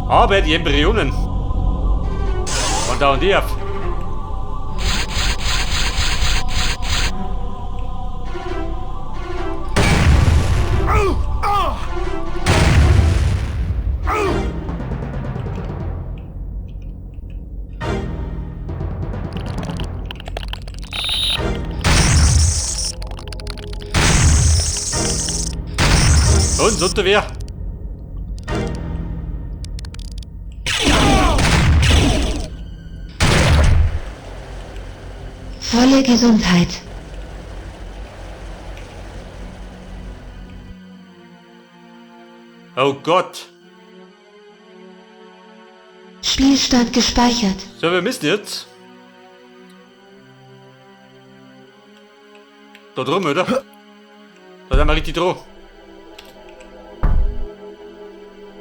Aber die Embryonen. Und da und die auf. Und Unterwehr. Volle Gesundheit. Oh Gott. Spielstand gespeichert. So, wir müssen jetzt. Da drum, oder? Da sind wir richtig dran.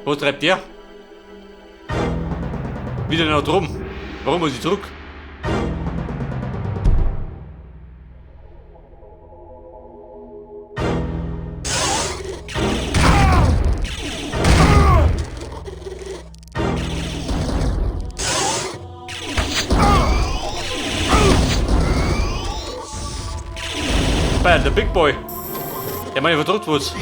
Wo treibt der? Wieder noch drum. Warum muss ich zurück? Der Big Boy. Der meine verdrückt was.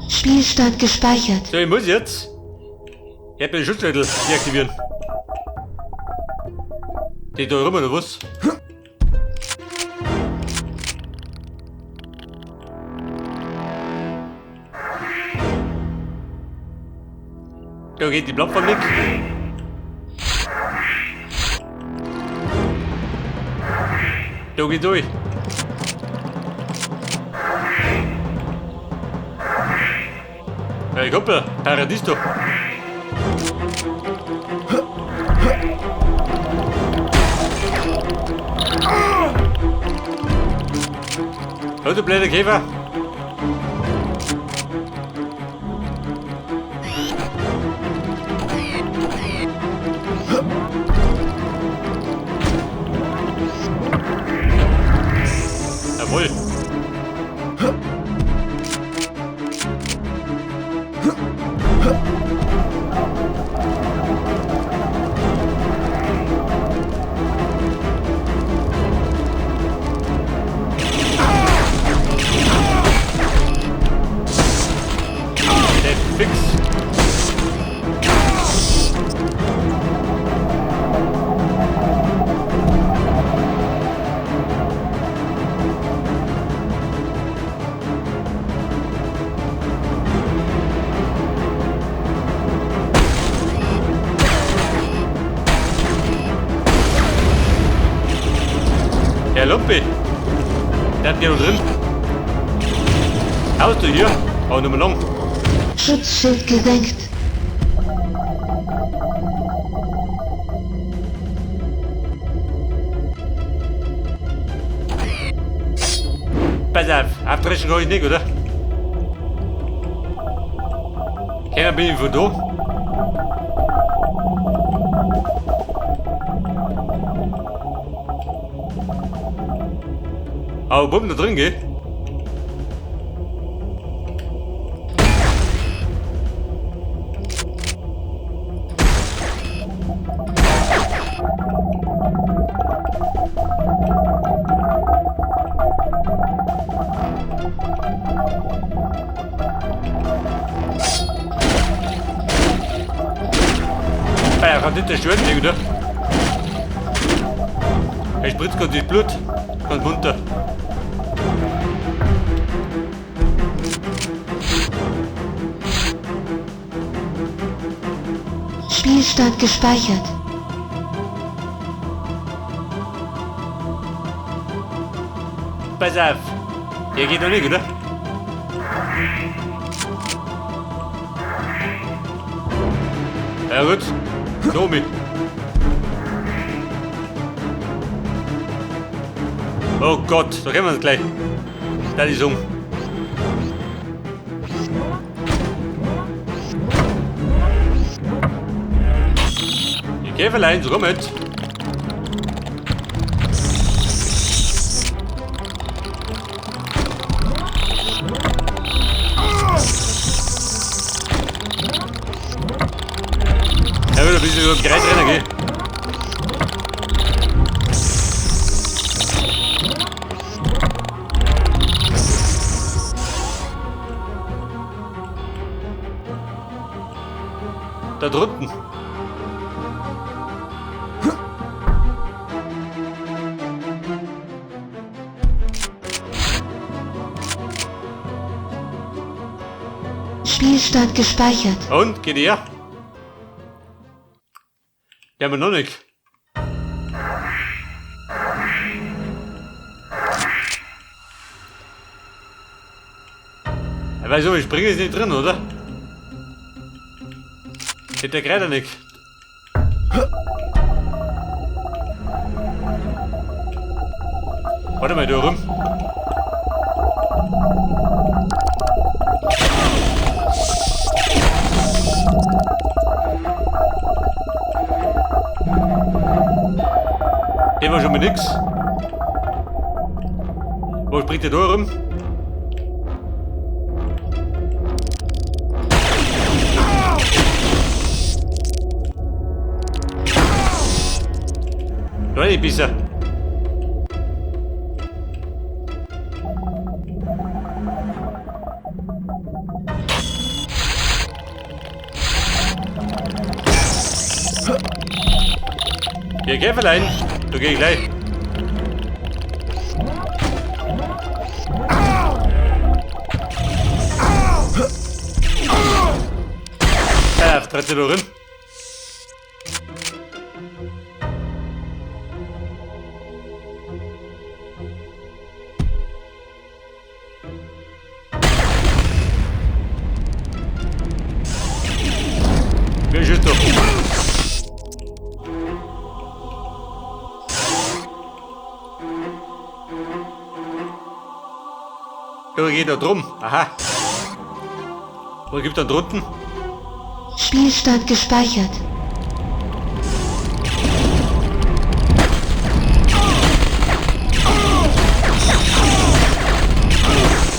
Spielstand gespeichert. So, ich muss jetzt. Ich hab den Schutzschlüssel deaktivieren. Die da rüber oder was? Da geht die Plattform weg. Da geht durch. Hey, Kumpel, Paradies doch. Oh, du blöder Käfer. Jawohl. Fix. Herr Lumpi, der hat hier noch drin. Aus du hier, hau nicht mehr lang. Schutzschild gesenkt. Pass auf, abdreschen kann ich nicht, oder? Keiner bin ich von da. Aber Buben da drin geht. Er kann nicht zerstören, oder? Er spritzt gerade das Blut. Ganz munter. Spielstand gespeichert. Pass auf. Der geht noch nicht, oder? Ja gut. Nomi. Oh Gott, da können wir uns gleich. Da ist um. Die Käferlein, so komm mit. Ja, wieder ein bisschen über den Kreis rennen, gell? Da drunten. Spielstand gespeichert. Und, geht her? Ja, aber noch nicht. Ja, weil so, ich springe jetzt nicht drin, oder? Geht der gerade nicht. Warte mal, da rum. Der war schon mal nix. Wo springt der da rum? Da nicht besser. Hier, Käferlein. Du geh gleich. Ja, tritt du rein. Wer ist da? Da geht da drum. Aha. Wo gibt's da drunten? Spielstand gespeichert.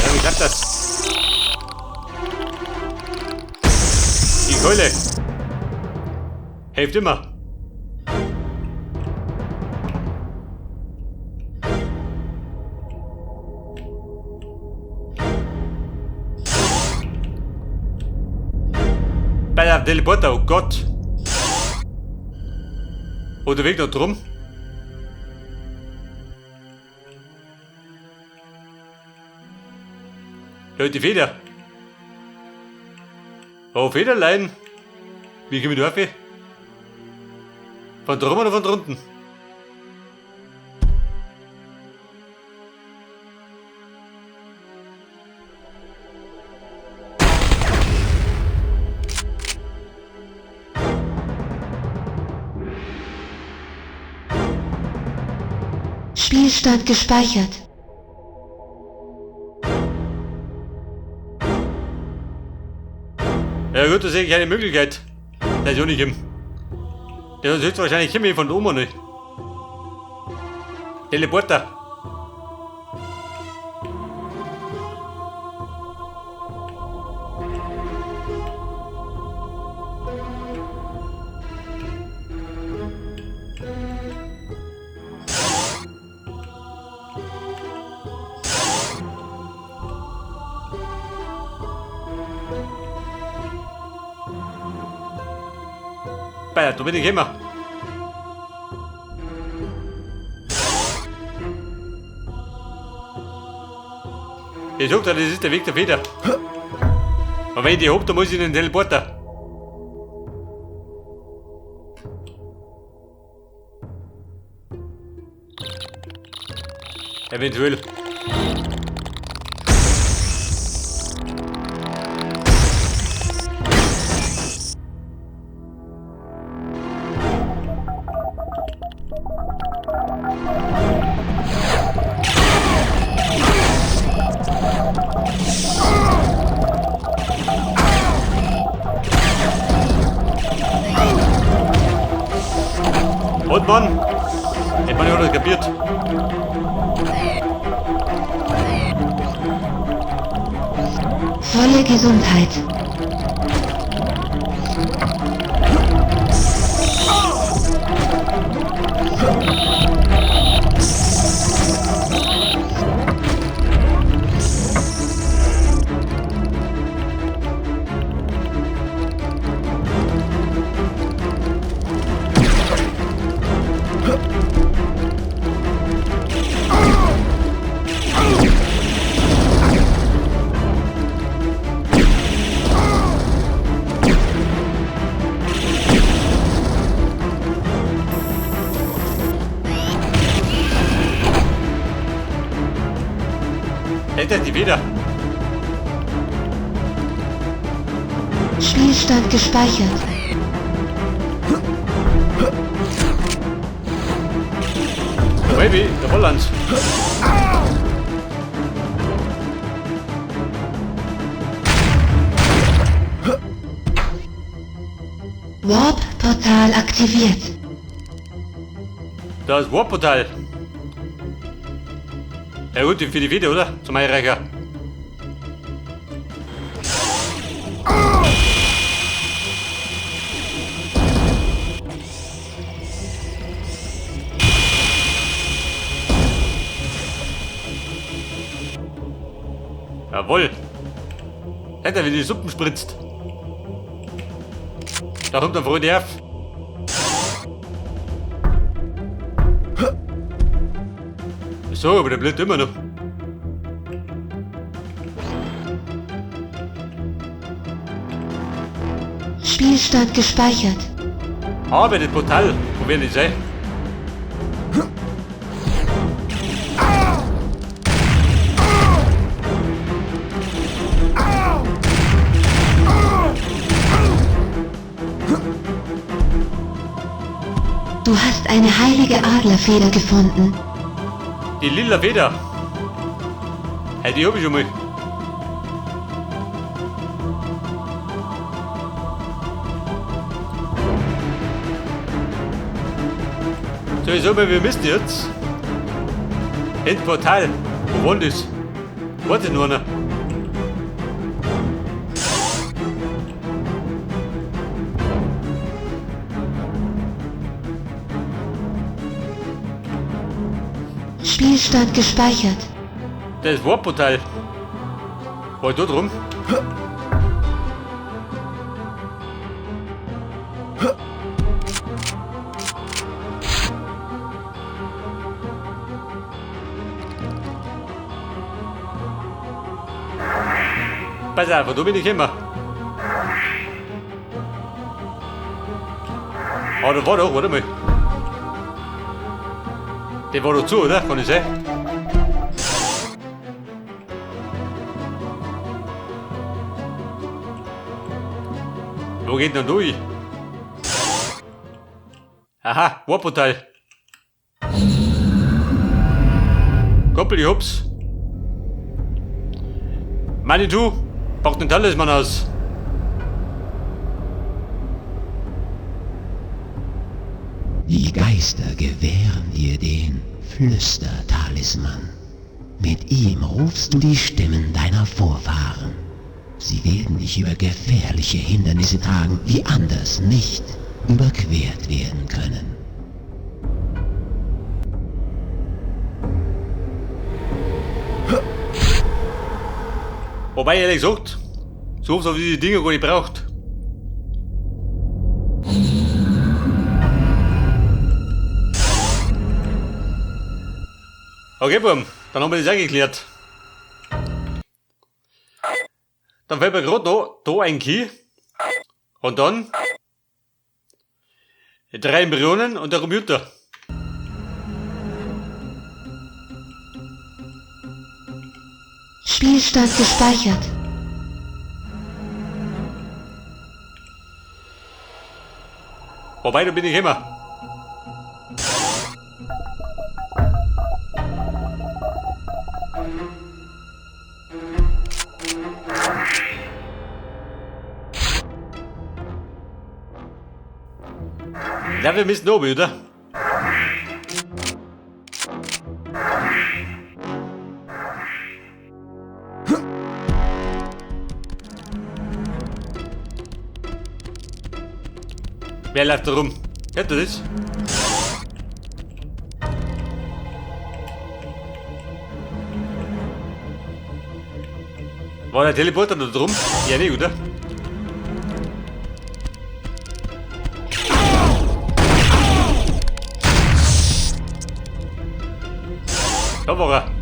Ja, wie klappt das? Die Keule. Hilft immer. Bei der Teleporter, oh Gott. Oh, der Weg da drum. Ja, die Feder. Oh, Federlein. Wie komme ich da rauf? Von drum oder von drunten? Spielstand gespeichert. Ja gut, da sehe ich keine Möglichkeit. Der ist auch nicht hin. Der sitzt wahrscheinlich hin von oben nicht. Teleporter. Bayer, da bin ich immer. Ich sag dir, das ist der Weg der Feder. Aber wenn ich die hab, dann muss ich in den Teleporter. Eventuell. Mann. Hätte man ja nicht kapiert. Volle Gesundheit. Hält er die wieder? Spielstand gespeichert. Baby, der Holland. Warp-Portal aktiviert. Da ist Warp-Portal. Ja gut, für die Video, oder? Zum Einreicher. Jawohl. Hätte er, wie die Suppen spritzt. Da kommt ein Freund her. So, aber der bleibt immer noch. Spielstand gespeichert. Aber das Portal, wo werden die sein? Du hast eine heilige Adlerfeder gefunden. Die lila Feder. Hey, die hab ich schon mal. So, ich sag mal, wir müssen jetzt. Endportal. Wo war das? Warte nur noch. Spielstand gespeichert. Das Warp-Portal. War da drum? Pass auf, da bin ich immer. Ah, da war doch, warte mal. Der war doch zu, oder? Kann ich sehen? Wo geht denn durch? Aha, Warp-Portal. Koppel, ich hab's. Manitou, pack den Talisman aus. Die Geister gewähren dir den Flüster-Talisman. Mit ihm rufst du die Stimmen deiner Vorfahren. Sie werden dich über gefährliche Hindernisse tragen, die anders nicht überquert werden können. Wobei, ehrlich gesagt, so wie die Dinge gar nicht braucht. Okay, Bum, dann haben wir das auch geklärt. Dann fällt mir gerade noch da ein Key. Und dann 3 Embryonen und der Computer. Spielstand gespeichert. Wobei, da bin ich immer. Ja, wir müssen oben, oder? Wer läuft da rum? Hört ihr das? War der Teleporter da drum? Ja, nicht, oder? Da war er.